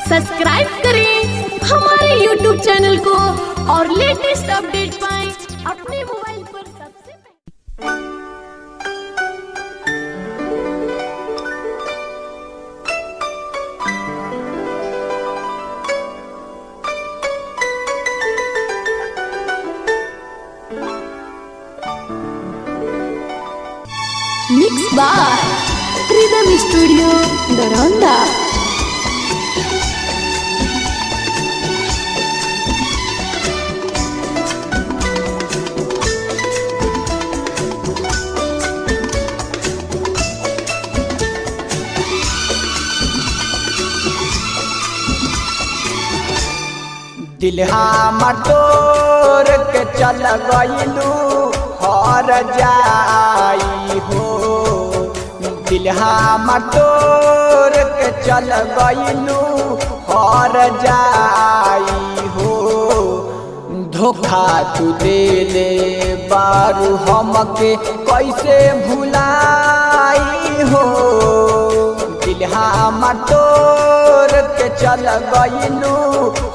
Subscribe करें हमारे YouTube channel को और लेटेस्ट अपडेट पाएं अपने मोबाइल पर सबसे पहले। Mix by rhythm studio Daraunda. दिल हमर तोर के चल गइलू हर जाई हो। दिल हमर तोर के चल गइलू हर जाई हो। धोखा तू देले बारू हमके कैसे भुलाई हो। दिल हमर तोर के चल गइलू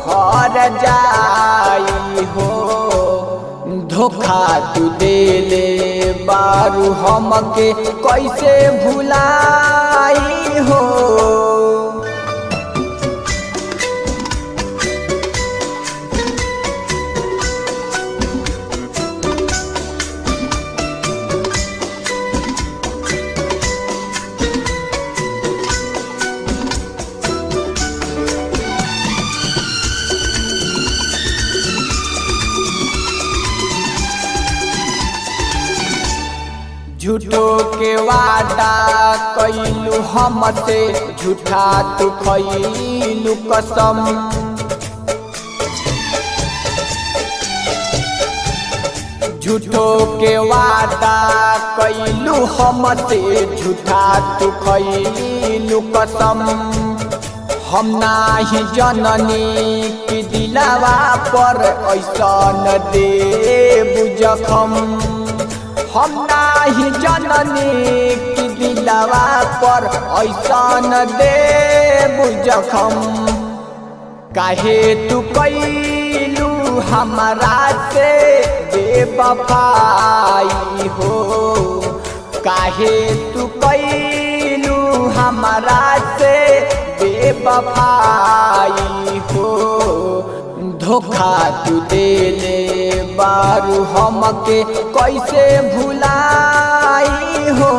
हर जाई हो। धोखा तू देले बारू हमके कैसे भुलाई हो। झूठो के वादा कइलू हमसे, झूठा तू खइलू कसम। झूठो के वादा कइलू हमसे, झूठा तू खइलू कसम। हम नाही जननी कि दिलावा पर ऐसन देबू जखम। हम नाही जननी कि दिलवा पर ऐसन देबू जखम। काहे तू कइलू हमरा से बेवफाई हो। काहे तू कइलू हमरा से बेवफाई हो। धोखा तू देले बारू हमके कैसे भुलाई हो।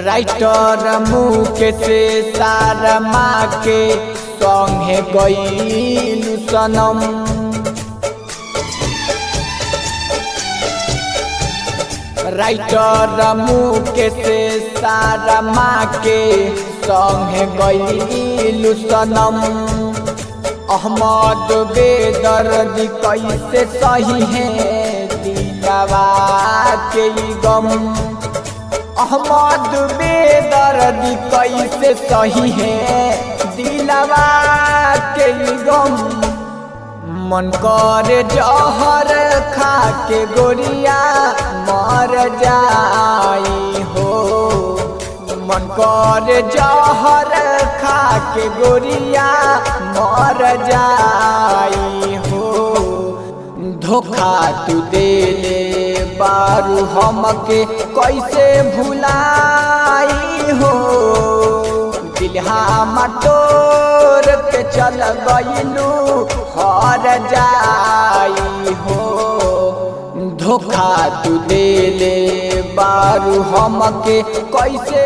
राइटर मुकेश शर्मा के संगे गइलू सनम। राइटर मुकेश शर्मा के संगे गइलू सनम। अहमद बेदर्दी कैसे सही है दिलवा के गम। अहमद बेदर्दी कैसे सही है दिलवा के गम। मन करे जहर खा के गोरिया मर जाई हो। मन करे जहर खा के गोरिया मर जाई हो। धोखा तू देले बारू हमके कैसे भुलाई हो। दिल हमर तोर के चल गइलू हर जाई हो। धोखा तू देले बारू हमके कैसे